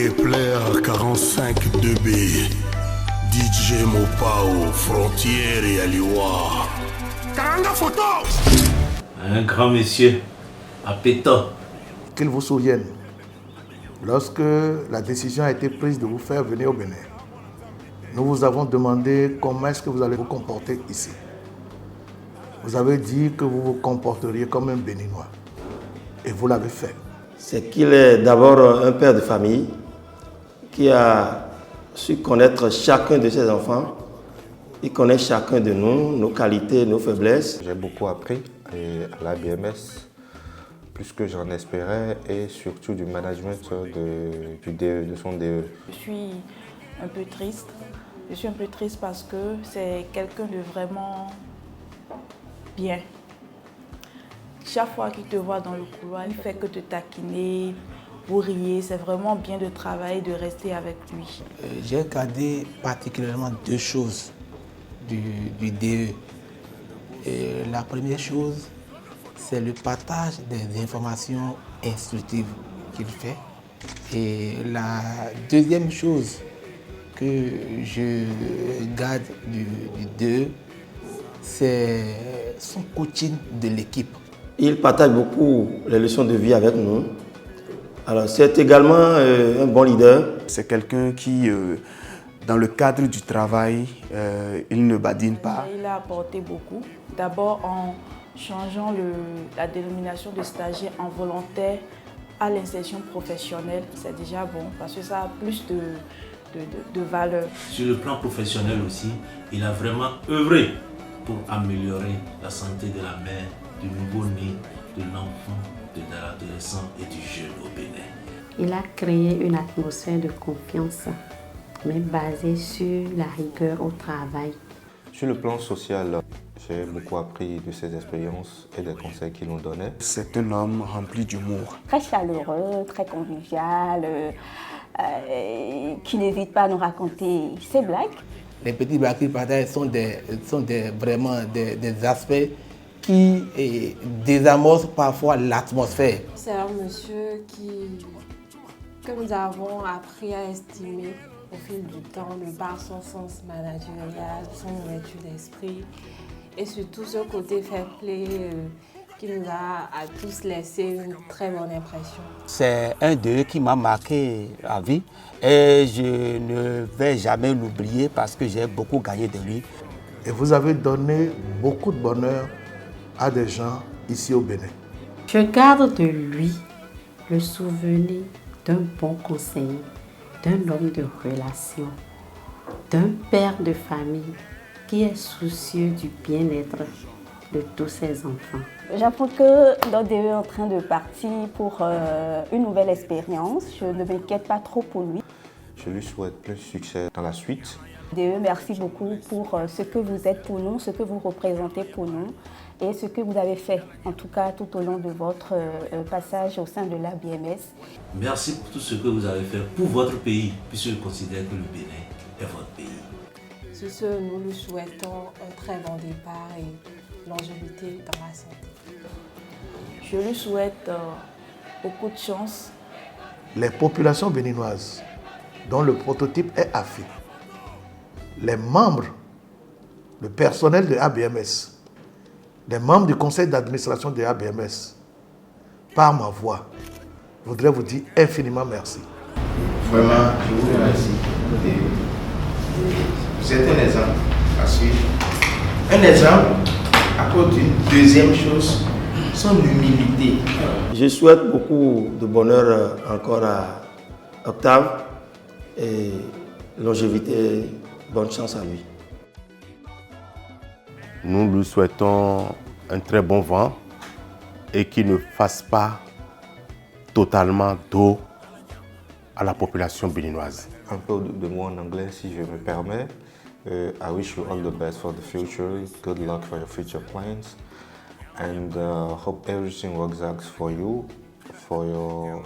Kepler 45 2B, DJ Mopao, Frontière et Aliwa. Karanga photo. Un grand monsieur, appétant. Qu'il vous souvienne, lorsque la décision a été prise de vous faire venir au Bénin, nous vous avons demandé comment est-ce que vous allez vous comporter ici. Vous avez dit que vous vous comporteriez comme un Béninois. Et vous l'avez fait. C'est qu'il est d'abord un père de famille qui a su connaître chacun de ses enfants. Il connaît chacun de nous, nos qualités, nos faiblesses. J'ai beaucoup appris à la BMS, plus que j'en espérais, et surtout du management de son DE. Je suis un peu triste. Je suis un peu triste parce que c'est quelqu'un de vraiment bien. Chaque fois qu'il te voit dans le couloir, il ne fait que te taquiner, vous riez. C'est vraiment bien de travailler, de rester avec lui. J'ai gardé particulièrement deux choses du DE. Et la première chose, c'est le partage des informations instructives qu'il fait. Et la deuxième chose que je garde du DE, c'est son coaching de l'équipe. Il partage beaucoup les leçons de vie avec nous. Alors, c'est également un bon leader. C'est quelqu'un qui, dans le cadre du travail, il ne badine pas. Il a apporté beaucoup. D'abord en changeant la dénomination de stagiaire en volontaire à l'insertion professionnelle. C'est déjà bon parce que ça a plus de valeur. Sur le plan professionnel aussi, il a vraiment œuvré pour améliorer la santé de la mère, du nouveau-né, de l'enfant, de l'adolescent et du jeune au Bénin. Il a créé une atmosphère de confiance, mais basée sur la rigueur au travail. Sur le plan social, j'ai beaucoup appris de ses expériences et des conseils qu'il nous donnait. C'est un homme rempli d'humour. Très chaleureux, très convivial, qui n'hésite pas à nous raconter ses blagues. Les petits blagues qu'il partage sont vraiment des aspects qui désamorcent parfois l'atmosphère. C'est un monsieur que nous avons appris à estimer au fil du temps, de par son sens managérial, son ouverture d'esprit et surtout ce côté fair play qui nous a à tous laissé une très bonne impression. C'est un d'eux qui m'a marqué à vie et je ne vais jamais l'oublier parce que j'ai beaucoup gagné de lui. Et vous avez donné beaucoup de bonheur à des gens ici au Bénin. Je garde de lui le souvenir d'un bon conseiller, d'un homme de relation, d'un père de famille qui est soucieux du bien-être de tous ses enfants. J'apprends que notre DE est en train de partir pour une nouvelle expérience. Je ne m'inquiète pas trop pour lui. Je lui souhaite plein de succès dans la suite. DE, merci beaucoup pour ce que vous êtes pour nous, ce que vous représentez pour nous et ce que vous avez fait, en tout cas tout au long de votre passage au sein de la BMS. Merci pour tout ce que vous avez fait pour votre pays, puisque je considère que le Bénin est votre pays. Sur ce, nous lui souhaitons un très bon départ et longévité dans la santé. Je lui souhaite beaucoup de chance. Les populations béninoises dont le prototype est AFI, les membres, le personnel de ABMS, les membres du conseil d'administration de ABMS, par ma voix, je voudrais vous dire infiniment merci. Vraiment, je vous remercie. Vous êtes un exemple à suivre. Un exemple à cause d'une deuxième chose, son humilité. Je souhaite beaucoup de bonheur encore à Octave et longévité, bonne chance à lui. Nous lui souhaitons un très bon vent et qu'il ne fasse pas totalement dos à la population béninoise. Un peu de mots en anglais si je me permets. I wish you all the best for the future. Good luck for your future plans. And hope everything works out for you, for your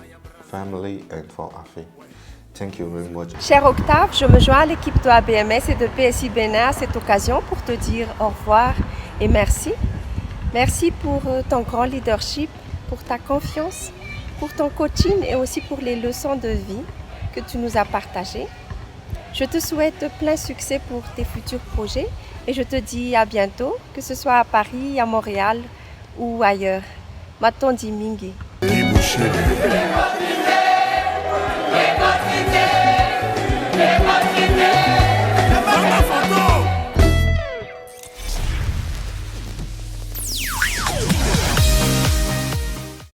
family and for AFI. Thank you very much. Cher Octave, je me joins à l'équipe de ABMS et de PSI Bénin à cette occasion pour te dire au revoir et merci. Merci pour ton grand leadership, pour ta confiance, pour ton coaching et aussi pour les leçons de vie que tu nous as partagées. Je te souhaite plein succès pour tes futurs projets et je te dis à bientôt, que ce soit à Paris, à Montréal ou ailleurs. Matondi Mingi.